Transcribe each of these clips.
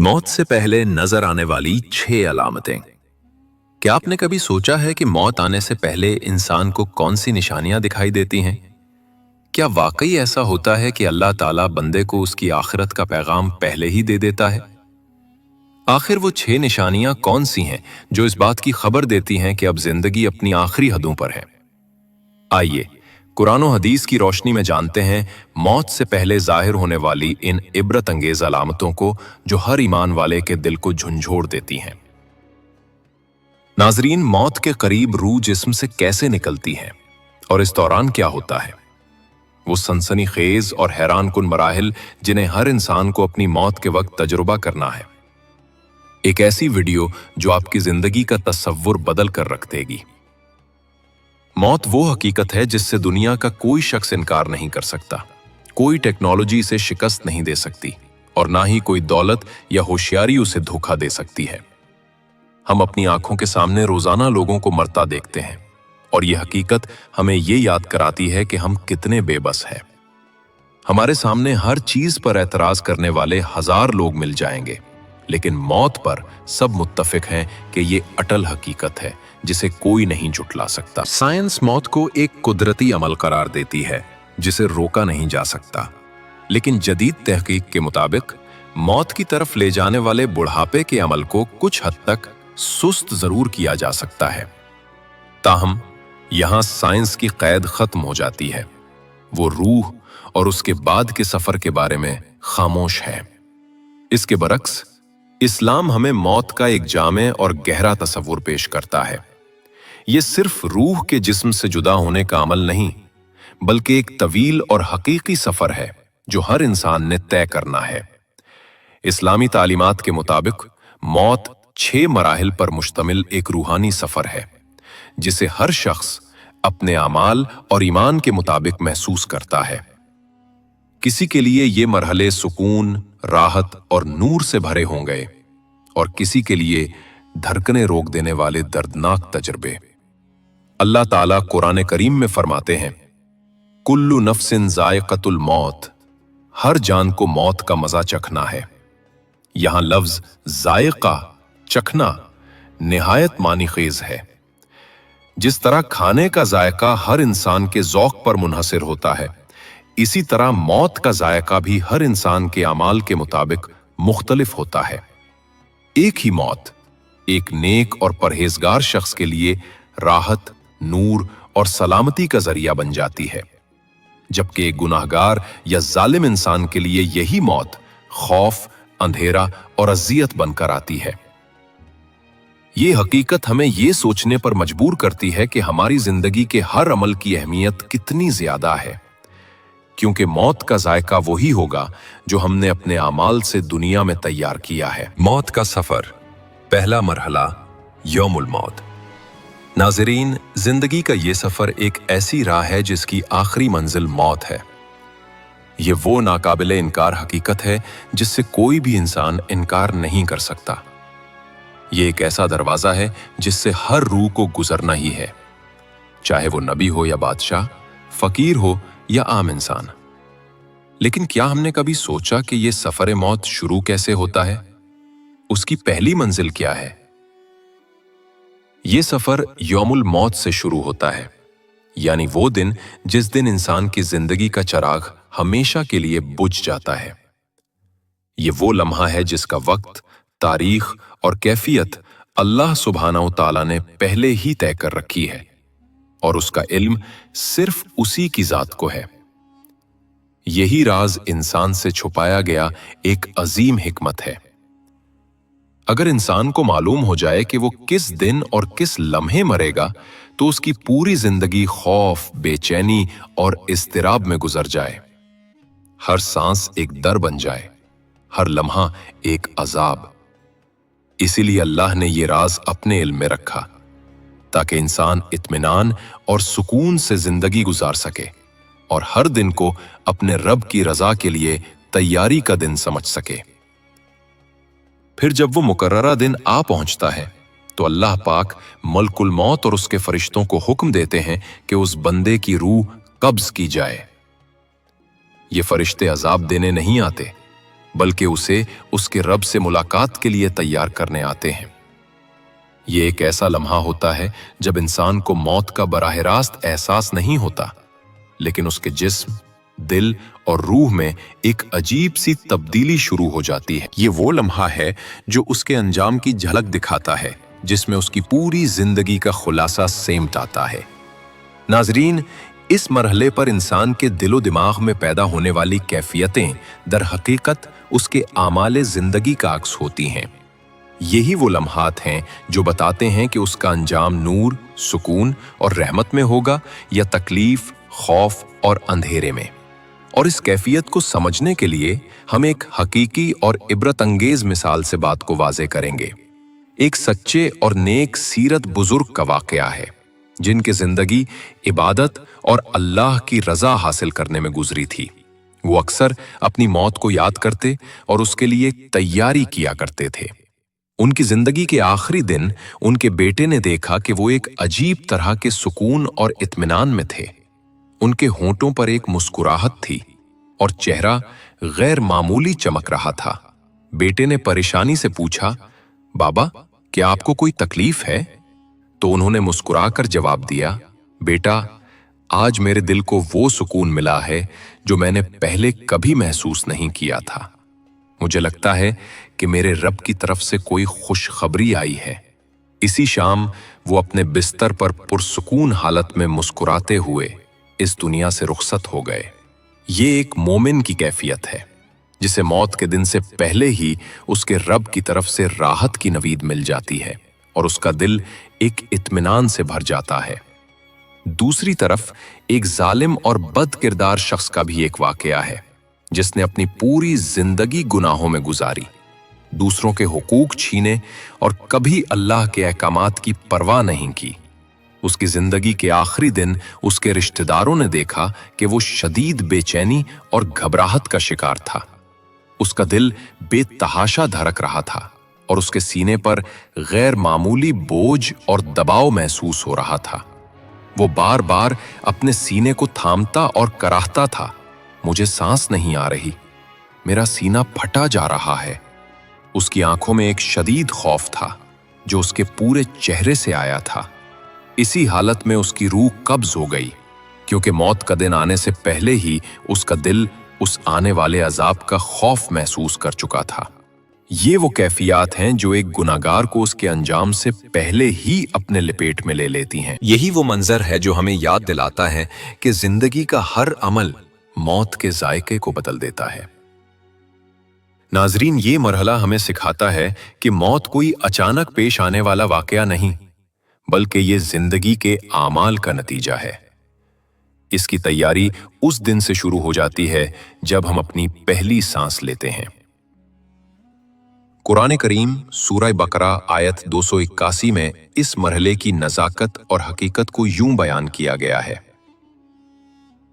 मौत से पहले नजर आने वाली 6 अलामतें। क्या आपने कभी सोचा है कि मौत आने से पहले इंसान को कौन सी निशानियां दिखाई देती हैं? क्या वाकई ऐसा होता है कि अल्लाह ताला बंदे को उसकी आखिरत का पैगाम पहले ही दे देता है? आखिर वो 6 निशानियां कौन सी हैं जो इस बात की खबर देती हैं कि अब जिंदगी अपनी आखिरी हदों पर है? आइए कुरान और हदीस की रोशनी में जानते हैं मौत से पहले जाहिर होने वाली इन इबरत अंगेज अलामतों को जो हर ईमान वाले के दिल को झंझोड़ देती हैं। नाजरीन, मौत के करीब रूह जिस्म से कैसे निकलती है और इस दौरान क्या होता है? वो सनसनीखेज और हैरान कुन मराहिल जिन्हें हर इंसान को अपनी मौत के वक्त तजुर्बा करना है। एक ऐसी वीडियो जो आपकी जिंदगी का तस्वुर बदल कर रख देगी। मौत वो हकीकत है जिससे दुनिया का कोई शख्स इनकार नहीं कर सकता। कोई टेक्नोलॉजी इसे शिकस्त नहीं दे सकती और ना ही कोई दौलत या होशियारी उसे धोखा दे सकती है। हम अपनी आंखों के सामने रोजाना लोगों को मरता देखते हैं और यह हकीकत हमें ये याद कराती है कि हम कितने बेबस हैं। हमारे सामने हर चीज पर एतराज करने वाले 1000 लोग मिल जाएंगे, लेकिन मौत पर सब मुत्तफिक हैं कि ये अटल हकीकत है जिसे कोई नहीं झुठला सकता। साइंस मौत को एक कुदरती अमल करार देती है जिसे रोका नहीं जा सकता, लेकिन जदीद तहकीक के मुताबिक मौत की तरफ ले जाने वाले बुढ़ापे के अमल को कुछ हद तक सुस्त जरूर किया जा सकता है। ताहम यहां साइंस की कैद खत्म हो जाती है। वो रूह और उसके बाद के सफर के बारे में खामोश है। इसके बरक्स इस्लाम हमें मौत का एक जामे और गहरा तस्वुर पेश करता है। ये सिर्फ रूह के जिस्म से जुदा होने का अमल नहीं, बल्कि एक तवील और हकीकी सफर है जो हर इंसान ने तय करना है। इस्लामी तालीमात के मुताबिक मौत 6 मराहिल पर मुश्तमिल एक रूहानी सफर है जिसे हर शख्स अपने अमाल और ईमान के मुताबिक महसूस करता है। किसी के लिए ये मरहले सुकून, राहत और नूर से भरे होंगे और किसी के लिए धड़कनें रोक देने वाले दर्दनाक तजर्बे। अल्लाह ताला कुरान करीम में फरमाते हैं, कुल्लु नफ्सिन जायक़तुल मौत, हर जान को मौत का मजा चखना है। यहां लफ्ज जायका, चखना, निहायत मानी खेज है। जिस तरह खाने का जायका हर इंसान के ज़ौक़ पर मुनहसिर होता है, इसी तरह मौत का जायका भी हर इंसान के अमाल के मुताबिक मुख्तलिफ होता है। एक ही मौत एक नेक और परहेजगार शख्स के लिए राहत, नूर और सलामती का जरिया बन जाती है, जबकि एक गुनाहगार या जालिम इंसान के लिए यही मौत खौफ, अंधेरा और अजियत बनकर आती है। ये हकीकत हमें ये सोचने पर मजबूर करती है कि हमारी जिंदगी के हर अमल की अहमियत कितनी ज्यादा है, क्योंकि मौत का जायका वही होगा जो हमने अपने अमाल से दुनिया में तैयार किया है। मौत का सफर, पहला मरहला यौमुल मौत। नाजरीन, जिंदगी का ये सफर एक ऐसी राह है जिसकी आखिरी मंजिल मौत है। ये वो नाकाबिले इनकार हकीकत है जिससे कोई भी इंसान इनकार नहीं कर सकता। ये एक ऐसा दरवाजा है जिससे हर रूह को गुजरना ही है, चाहे वो नबी हो या बादशाह, फकीर हो या आम इंसान। लेकिन क्या हमने कभी सोचा कि ये सफर मौत शुरू कैसे होता है? उसकी पहली मंजिल क्या है? ये सफर यौमुल मौत से शुरू होता है, यानी वो दिन जिस दिन इंसान की जिंदगी का चिराग हमेशा के लिए बुझ जाता है। ये वो लम्हा है जिसका वक्त, तारीख और कैफियत अल्लाह सुब्हानहू तआला ने पहले ही तय कर रखी है और उसका इल्म सिर्फ उसी की जात को है। यही राज इंसान से छुपाया गया एक अजीम हिकमत है। अगर इंसान को मालूम हो जाए कि वो किस दिन और किस लम्हे मरेगा, तो उसकी पूरी जिंदगी खौफ, बेचैनी और इस्तिराब में गुजर जाए। हर सांस एक दर बन जाए, हर लम्हा एक अजाब। इसीलिए अल्लाह ने ये राज अपने इल्म में रखा ताकि इंसान इत्मीनान और सुकून से जिंदगी गुजार सके और हर दिन को अपने रब की रजा के लिए तैयारी का दिन समझ सके। फिर जब वो मुकर्ररा दिन आ पहुंचता है तो अल्लाह पाक मलकुल मौत और उसके फरिश्तों को हुक्म देते हैं कि उस बंदे की रूह कब्ज की जाए। ये फरिश्ते अजाब देने नहीं आते, बल्कि उसे उसके रब से मुलाकात के लिए तैयार करने आते हैं। ये एक ऐसा लम्हा होता है जब इंसान को मौत का बराह रास्त एहसास नहीं होता, लेकिन उसके जिस्म, दिल और रूह में एक अजीब सी तब्दीली शुरू हो जाती है। ये वो लम्हा है जो उसके अंजाम की झलक दिखाता है, जिसमें उसकी पूरी जिंदगी का खुलासा सेमट आता है। नाजरीन, इस मरहले पर इंसान के दिलो दिमाग में पैदा होने वाली कैफियतें दर हकीकत उसके आमाले जिंदगी का अक्स होती हैं। यही वो लम्हात हैं जो बताते हैं कि उसका अंजाम नूर, सुकून और रहमत में होगा या तकलीफ, खौफ और अंधेरे में। और इस कैफियत को समझने के लिए हम एक हकीकी और इबरत अंगेज मिसाल से बात को वाज़े करेंगे। एक सच्चे और नेक सीरत बुजुर्ग का वाकया है, जिनकी जिंदगी इबादत और अल्लाह की रजा हासिल करने में गुजरी थी। वो अक्सर अपनी मौत को याद करते और उसके लिए तैयारी किया करते थे। उनकी जिंदगी के आखिरी दिन उनके बेटे ने देखा कि वो एक अजीब तरह के सुकून और इत्मीनान में थे। उनके होंठों पर एक मुस्कुराहट थी और चेहरा गैर मामूली चमक रहा था। बेटे ने परेशानी से पूछा, बाबा, क्या आपको कोई तकलीफ है? तो उन्होंने मुस्कुराकर जवाब दिया, बेटा, आज मेरे दिल को वो सुकून मिला है जो मैंने पहले कभी महसूस नहीं किया था। मुझे लगता है कि मेरे रब की तरफ से कोई खुशखबरी आई है। इसी शाम वो अपने बिस्तर पर पुरसुकून हालत में मुस्कुराते हुए इस दुनिया से रुखसत हो गए। ये एक मोमिन की कैफियत है, जिसे मौत के दिन से पहले ही उसके रब की तरफ से राहत की नवीद मिल जाती है और उसका दिल एक इत्मीनान से भर जाता है। दूसरी तरफ एक जालिम और बद किरदार शख्स का भी एक वाकया है, जिसने अपनी पूरी जिंदगी गुनाहों में गुजारी, दूसरों के हुकूक छीने और कभी अल्लाह के अहकामात की परवाह नहीं की। उसकी जिंदगी के आखिरी दिन उसके रिश्तेदारों ने देखा कि वो शदीद बेचैनी और घबराहट का शिकार था। उसका दिल बेतहाशा धड़क रहा था और उसके सीने पर गैर मामूली बोझ और दबाव महसूस हो रहा था। वो बार बार अपने सीने को थामता और कराहता था, मुझे सांस नहीं आ रही, मेरा सीना फटा जा रहा है। उसकी आंखों में एक शदीद खौफ था जो उसके पूरे चेहरे से आया था। इसी हालत में उसकी रूह कब्ज हो गई, क्योंकि मौत का दिन आने से पहले ही उसका दिल उस आने वाले अजाब का खौफ महसूस कर चुका था। ये वो कैफियत हैं जो एक गुनाहगार को उसके अंजाम से पहले ही अपने लपेट में ले लेती हैं। यही वो मंजर है जो हमें याद दिलाता है कि जिंदगी का हर अमल मौत के जायके को बदल देता है। नाजरीन, ये मरहला हमें सिखाता है कि मौत कोई अचानक पेश आने वाला वाकया नहीं, बल्कि ये जिंदगी के आमाल का नतीजा है। इसकी तैयारी उस दिन से शुरू हो जाती है जब हम अपनी पहली सांस लेते हैं। कुरान करीम सूरह बकरा आयत 281 में इस मरहले की नज़ाकत और हकीकत को यूं बयान किया गया है,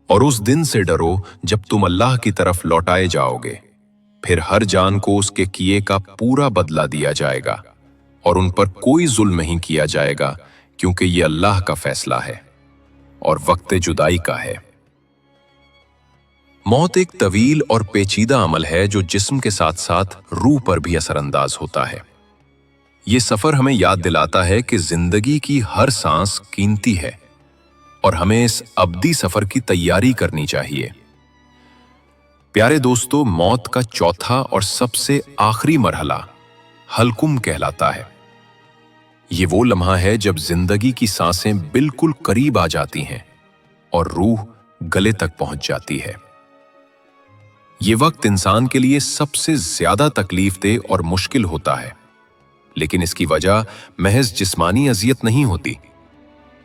और उस दिन से डरो जब तुम अल्लाह की तरफ लौटाए जाओगे, फिर हर जान को उसके किए का पूरा बदला दिया जाएगा और उन पर कोई जुल्म नहीं किया जाएगा, क्योंकि ये अल्लाह का फैसला है और वक्त जुदाई का है। मौत एक तवील और पेचीदा अमल है जो जिस्म के साथ साथ रूह पर भी असरअंदाज होता है। ये सफर हमें याद दिलाता है कि जिंदगी की हर सांस कीमती है और हमें इस अब्दी सफर की तैयारी करनी चाहिए। प्यारे दोस्तों, मौत का चौथा और सबसे आखिरी मरहला हल्कुम कहलाता है। ये वो लम्हा है जब जिंदगी की सांसें बिल्कुल करीब आ जाती हैं और रूह गले तक पहुंच जाती है। ये वक्त इंसान के लिए सबसे ज्यादा तकलीफदेह और मुश्किल होता है, लेकिन इसकी वजह महज जिस्मानी अजियत नहीं होती,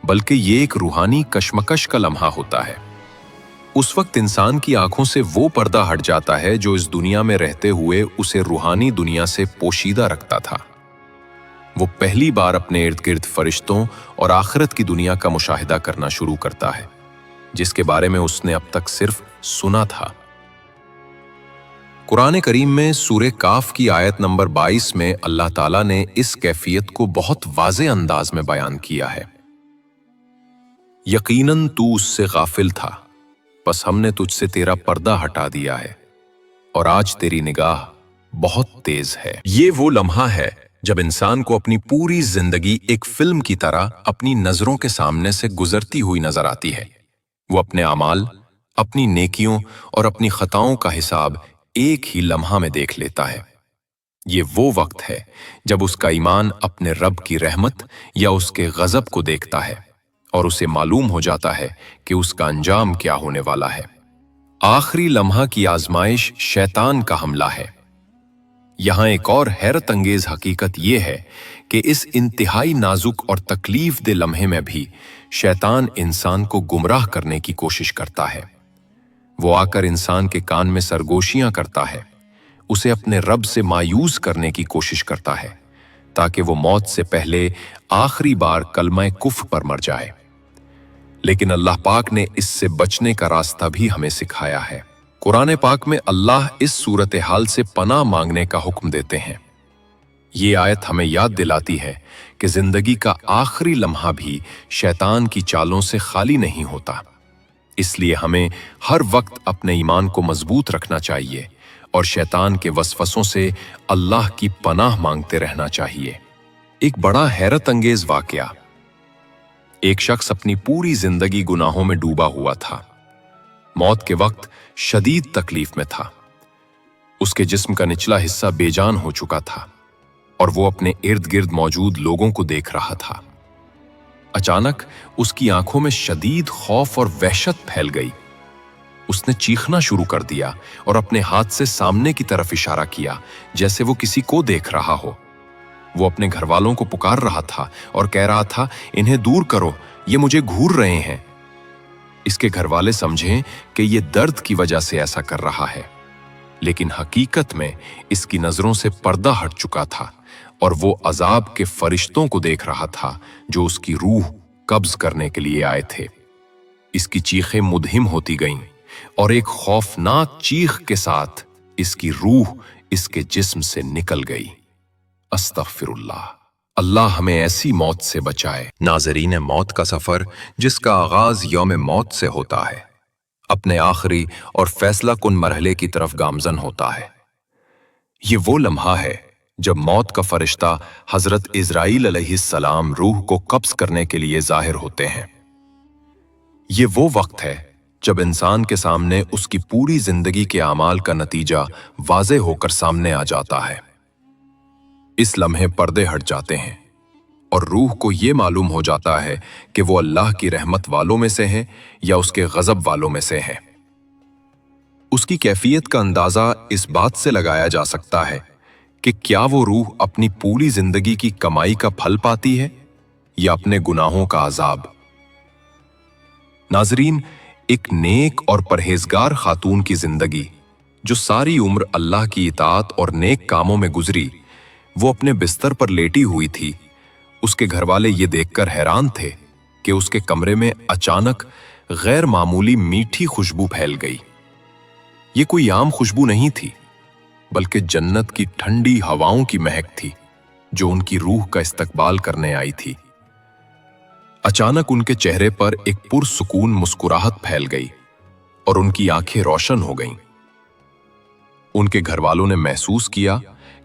बल्कि ये एक रूहानी कशमकश का लम्हा होता है। उस वक्त इंसान की आंखों से वो पर्दा हट जाता है जो इस दुनिया में रहते हुए उसे रूहानी दुनिया से पोशीदा रखता था। वो पहली बार अपने इर्द गिर्द फरिश्तों और आखिरत की दुनिया का मुशाहिदा करना शुरू करता है, जिसके बारे में उसने अब तक सिर्फ सुना था। कुरान करीम में सूरह काफ की आयत नंबर 22 में अल्लाह ताला ने इस कैफियत को बहुत वाज़े अंदाज में बयान किया है। यकीनन तू उससे गाफिल था, बस हमने तुझसे तेरा पर्दा हटा दिया है और आज तेरी निगाह बहुत तेज है। ये वो लम्हा है जब इंसान को अपनी पूरी जिंदगी एक फिल्म की तरह अपनी नजरों के सामने से गुजरती हुई नजर आती है। वो अपने अमाल, अपनी नेकियों और अपनी खताओं का हिसाब एक ही लम्हा में देख लेता है। ये वो वक्त है जब उसका ईमान अपने रब की रहमत या उसके गजब को देखता है और उसे मालूम हो जाता है कि उसका अंजाम क्या होने वाला है। आखिरी लम्हा की आजमाइश शैतान का हमला है। यहां एक और हैरत अंगेज हकीकत यह है कि इस इंतहाई नाजुक और तकलीफ दे लम्हे में भी शैतान इंसान को गुमराह करने की कोशिश करता है। वो आकर इंसान के कान में सरगोशियां करता है, उसे अपने रब से मायूस करने की कोशिश करता है ताकि वो मौत से पहले आखिरी बार कलमा कुफ पर मर जाए। लेकिन अल्लाह पाक ने इससे बचने का रास्ता भी हमें सिखाया है। कुरान पाक में अल्लाह इस सूरत हाल से पनाह मांगने का हुक्म देते हैं। ये आयत हमें याद दिलाती है कि जिंदगी का आखिरी लम्हा भी शैतान की चालों से खाली नहीं होता। इसलिए हमें हर वक्त अपने ईमान को मजबूत रखना चाहिए और शैतान के वसवसों से अल्लाह की पनाह मांगते रहना चाहिए। एक बड़ा हैरत अंगेज वाकया। एक शख्स अपनी पूरी जिंदगी गुनाहों में डूबा हुआ था। मौत के वक्त शदीद तकलीफ में था। उसके जिस्म का निचला हिस्सा बेजान हो चुका था और वो अपने इर्द गिर्द मौजूद लोगों को देख रहा था। अचानक उसकी आंखों में शदीद खौफ और वहशत फैल गई। उसने चीखना शुरू कर दिया और अपने हाथ से सामने की तरफ इशारा किया जैसे वो किसी को देख रहा हो। वो अपने घर वालों को पुकार रहा था और कह रहा था, इन्हें दूर करो, ये मुझे घूर रहे हैं। इसके घर वाले समझें कि ये दर्द की वजह से ऐसा कर रहा है, लेकिन हकीकत में इसकी नजरों से पर्दा हट चुका था और वो अजाब के फरिश्तों को देख रहा था जो उसकी रूह कब्ज करने के लिए आए थे। इसकी चीखें मुदहिम होती गईं और एक खौफनाक चीख के साथ इसकी रूह इसके जिस्म से निकल गई। अस्तगफिरुल्लाह। अल्लाह हमें ऐसी मौत से बचाए। नाज़रीन, मौत का सफर जिसका आगाज यौम मौत से होता है, अपने आखिरी और फैसला कुन मरहले की तरफ गामजन होता है। ये वो लम्हा है जब मौत का फरिश्ता हजरत इज़राइल अलैहिस्सलाम रूह को कब्ज करने के लिए जाहिर होते हैं। ये वो वक्त है जब इंसान के सामने उसकी पूरी जिंदगी के आमाल का नतीजा वाज़े होकर सामने आ जाता है। इस लम्हे पर्दे हट जाते हैं और रूह को यह मालूम हो जाता है कि वो अल्लाह की रहमत वालों में से है या उसके गजब वालों में से है। उसकी कैफियत का अंदाजा इस बात से लगाया जा सकता है कि क्या वो रूह अपनी पूरी जिंदगी की कमाई का फल पाती है या अपने गुनाहों का अजाब। नाजरीन, एक नेक और परहेजगार खातून की जिंदगी जो सारी उम्र अल्लाह की इताअत और नेक कामों में गुजरी, वो अपने बिस्तर पर लेटी हुई थी। उसके घरवाले ये देखकर हैरान थे कि उसके कमरे में अचानक गैर मामूली मीठी खुशबू फैल गई। ये कोई आम खुशबू नहीं थी, बल्कि जन्नत की ठंडी हवाओं की महक थी जो उनकी रूह का इस्तकबाल करने आई थी। अचानक उनके चेहरे पर एक पुरसुकून मुस्कुराहट फैल गई और उनकी आंखें रोशन हो गईं। उनके घरवालों ने महसूस किया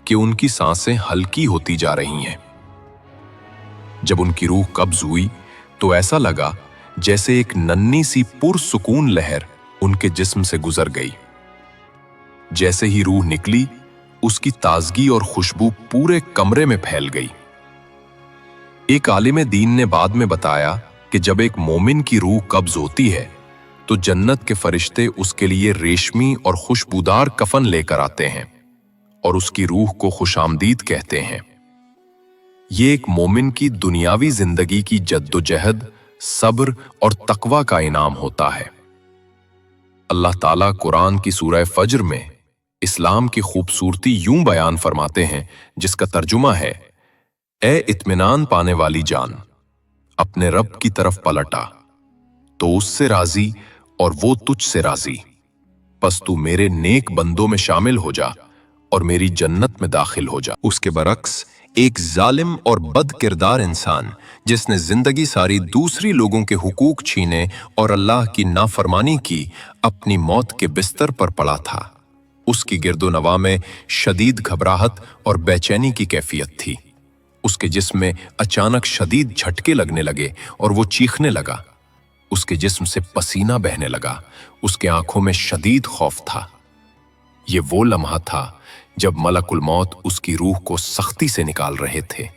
कि उनकी सांसें हल्की होती जा रही हैं। जब उनकी रूह कब्ज हुई तो ऐसा लगा जैसे एक नन्ही सी पुरसुकून लहर उनके जिस्म से गुजर गई। जैसे ही रूह निकली, उसकी ताजगी और खुशबू पूरे कमरे में फैल गई। एक आलिम दीन ने बाद में बताया कि जब एक मोमिन की रूह कब्ज होती है तो जन्नत के फरिश्ते उसके लिए रेशमी और खुशबूदार कफन लेकर आते हैं और उसकी रूह को खुशामदीद कहते हैं। ये एक मोमिन की दुनियावी जिंदगी की जद्दोजहद, सब्र और तकवा का इनाम होता है। अल्लाह ताला कुरान की सूरह फज्र में इस्लाम की खूबसूरती यूं बयान फरमाते हैं, जिसका तर्जुमा है, ए इत्मीनान पाने वाली जान, अपने रब की तरफ पलटा तो उससे राजी और वो तुझसे राजी। बस तू मेरे नेक बंदों में शामिल हो जा और मेरी जन्नत में दाखिल हो जा। उसके बरक्स एक जालिम और बद किरदार इंसान जिसने जिंदगी सारी दूसरी लोगों के हुकूक छीने और अल्लाह की नाफरमानी की, अपनी मौत के बिस्तर पर पड़ा था। उसकी गिरदोनवा में शदीद घबराहट और बेचैनी की कैफियत थी। उसके जिस्म में अचानक शदीद झटके लगने लगे और वो चीखने लगा। उसके जिस्म से पसीना बहने लगा। उसके आंखों में शदीद खौफ था। ये वो लम्हा था जब मलकुल मौत उसकी रूह को सख्ती से निकाल रहे थे।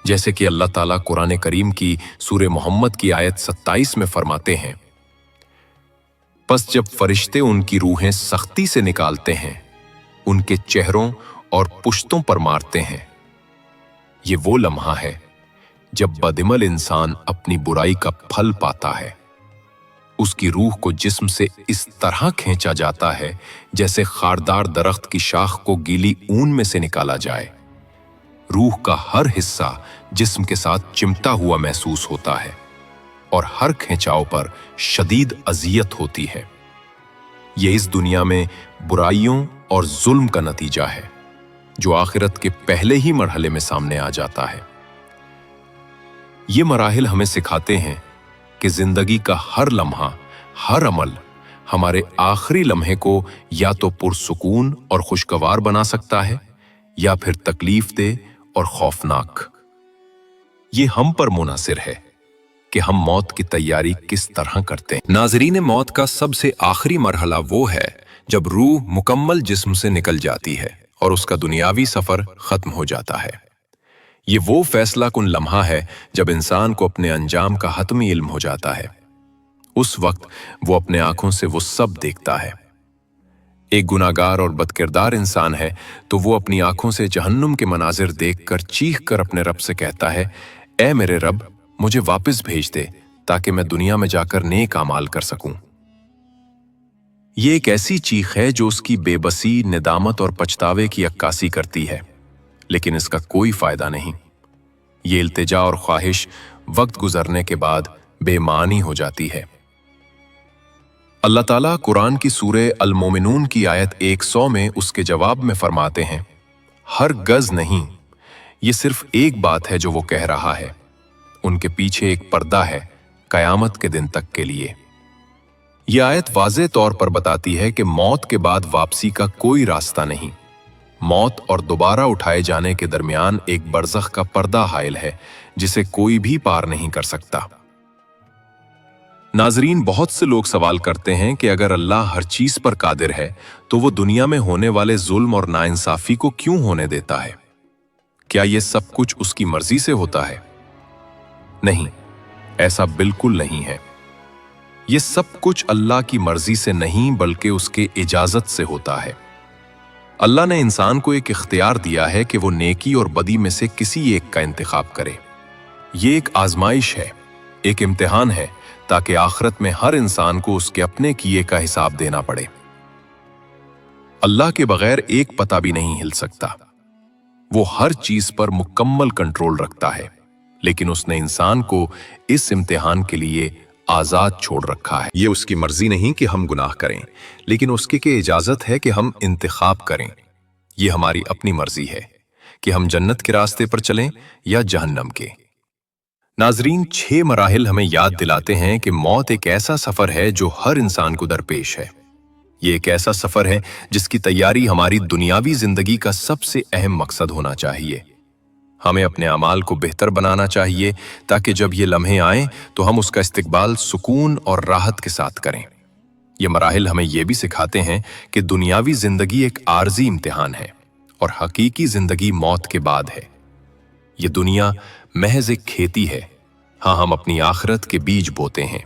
जैसे कि अल्लाह ताला कुरान करीम की सूरे मोहम्मद की आयत 27 में फरमाते हैं, बस जब फरिश्ते उनकी रूहें सख्ती से निकालते हैं, उनके चेहरों और पुश्तों पर मारते हैं। ये वो लम्हा है जब बदिमल इंसान अपनी बुराई का फल पाता है। उसकी रूह को जिस्म से इस तरह खींचा जाता है जैसे खारदार दरख्त की शाख को गीली ऊन में से निकाला जाए। रूह का हर हिस्सा जिस्म के साथ चिमटा हुआ महसूस होता है और हर खिंचाव पर शदीद अजियत होती है। ये इस दुनिया में बुराइयों और जुल्म का नतीजा है जो आखिरत के पहले ही मरहले में सामने आ जाता है। ये मराहिल हमें सिखाते हैं कि जिंदगी का हर लम्हा, हर अमल हमारे आखिरी लम्हे को या तो पुरसुकून और खुशगवार बना सकता है या फिर तकलीफ दे और खौफनाक। ये हम पर मुनासिर है कि हम मौत की तैयारी किस तरह करते हैं। नाज़रीन, मौत का सबसे आखिरी मरहला वो है जब रूह मुकम्मल जिस्म से निकल जाती है और उसका दुनियावी सफर खत्म हो जाता है। ये वो फैसला कुन लम्हा है जब इंसान को अपने अंजाम का हतमी इल्म हो जाता है। उस वक्त वो अपने आंखों से वो सब देखता है। एक गुनाहगार और बदकिरदार इंसान है तो वो अपनी आंखों से जहन्नुम के मनाजिर देखकर चीख कर अपने रब से कहता है, ऐ मेरे रब, मुझे वापस भेज दे ताकि मैं दुनिया में जाकर नेक अमाल कर सकूं। ये एक ऐसी चीख है जो उसकी बेबसी, निदामत और पछतावे की अक्कासी करती है, लेकिन इसका कोई फायदा नहीं। ये इल्तिजा और ख्वाहिश वक्त गुजरने के बाद बेमानी हो जाती है। अल्लाह ताला कुरान की सूरे अल मोमिनून की आयत 100 में उसके जवाब में फरमाते हैं, हर गज नहीं, ये सिर्फ एक बात है जो वो कह रहा है। उनके पीछे एक पर्दा है कयामत के दिन तक के लिए। यह आयत वाज़े तौर पर बताती है कि मौत के बाद वापसी का कोई रास्ता नहीं। मौत और दोबारा उठाए जाने के दरमियान एक बरज़ख का पर्दा हाइल है जिसे कोई भी पार नहीं कर सकता। नाजरीन, बहुत से लोग सवाल करते हैं कि अगर अल्लाह हर चीज पर कादिर है तो वो दुनिया में होने वाले जुल्म और नाइंसाफी को क्यों होने देता है? क्या ये सब कुछ उसकी मर्जी से होता है? नहीं, ऐसा बिल्कुल नहीं है। ये सब कुछ अल्लाह की मर्जी से नहीं बल्कि उसके इजाजत से होता है। अल्लाह ने इंसान को एक इख्तियार दिया है कि वो नेकी और बदी में से किसी एक का इंतखाब करे। ये एक आजमाइश है, एक इम्तिहान है, ताकि आखिरत में हर इंसान को उसके अपने किए का हिसाब देना पड़े। अल्लाह के बगैर एक पता भी नहीं हिल सकता। वो हर चीज पर मुकम्मल कंट्रोल रखता है, लेकिन उसने इंसान को इस इम्तिहान के लिए आजाद छोड़ रखा है। ये उसकी मर्जी नहीं कि हम गुनाह करें, लेकिन उसकी के इजाजत है कि हम इंतखाब करें। ये हमारी अपनी मर्जी है कि हम जन्नत के रास्ते पर चलें या जहन्नम के। नाजरीन, 6 मराहिल हमें याद दिलाते हैं कि मौत एक ऐसा सफर है जो हर इंसान को दरपेश है। ये एक ऐसा सफर है जिसकी तैयारी हमारी दुनियावी जिंदगी का सबसे अहम मकसद होना चाहिए। हमें अपने अमाल को बेहतर बनाना चाहिए ताकि जब ये लम्हे आएं तो हम उसका इस्तिकबाल सुकून और राहत के साथ करें। ये मराहिल हमें यह भी सिखाते हैं कि दुनियावी जिंदगी एक आर्जी इम्तिहान है और हकीकी जिंदगी मौत के बाद है। ये दुनिया महज एक खेती है। हाँ, हम अपनी आखिरत के बीज बोते हैं।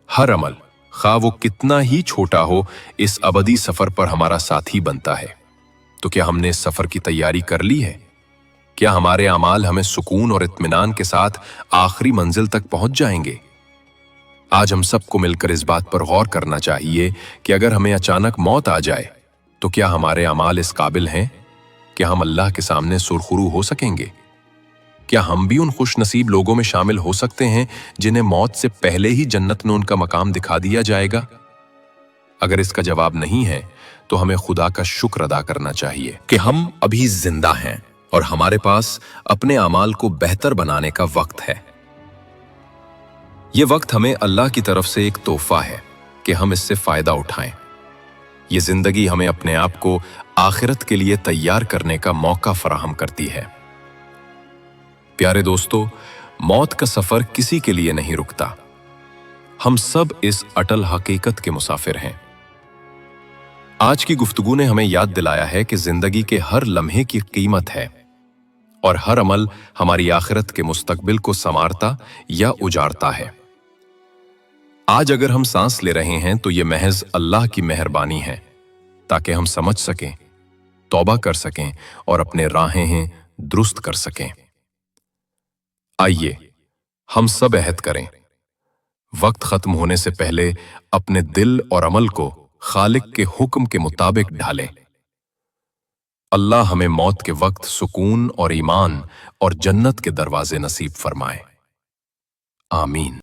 हर अमल, खा वो कितना ही छोटा हो, इस अबदी सफर पर हमारा साथी बनता है। तो क्या हमने इस सफर की तैयारी कर ली है? क्या हमारे अमाल हमें सुकून और इत्मीनान के साथ आखिरी मंजिल तक पहुंच जाएंगे? आज हम सबको मिलकर इस बात पर गौर करना चाहिए कि अगर हमें अचानक मौत आ जाए तो क्या हमारे अमाल इस काबिल हैं? क्या हम अल्लाह के सामने सुरखुरू हो सकेंगे? क्या हम भी उन खुश नसीब लोगों में शामिल हो सकते हैं जिन्हें मौत से पहले ही जन्नत में उनका मकाम दिखा दिया जाएगा? अगर इसका जवाब नहीं है तो हमें खुदा का शुक्र अदा करना चाहिए कि हम अभी जिंदा हैं और हमारे पास अपने अमाल को बेहतर बनाने का वक्त है। ये वक्त हमें अल्लाह की तरफ से एक तोहफा है कि हम इससे फायदा उठाएं। ये जिंदगी हमें अपने आप को आखिरत के लिए तैयार करने का मौका फराहम करती है। प्यारे दोस्तों, मौत का सफर किसी के लिए नहीं रुकता। हम सब इस अटल हकीकत के मुसाफिर हैं। आज की गुफ्तगू ने हमें याद दिलाया है कि जिंदगी के हर लम्हे की कीमत है और हर अमल हमारी आखिरत के मुस्तकबिल को संवारता या उजाड़ता है। आज अगर हम सांस ले रहे हैं तो ये महज अल्लाह की मेहरबानी है, ताकि हम समझ सकें, तौबा कर सकें और अपने राहें दुरुस्त कर सकें। आइए हम सब अहद करें, वक्त खत्म होने से पहले अपने दिल और अमल को खालिक के हुक्म के मुताबिक ढालें। अल्लाह हमें मौत के वक्त सुकून और ईमान और जन्नत के दरवाजे नसीब फरमाए। आमीन।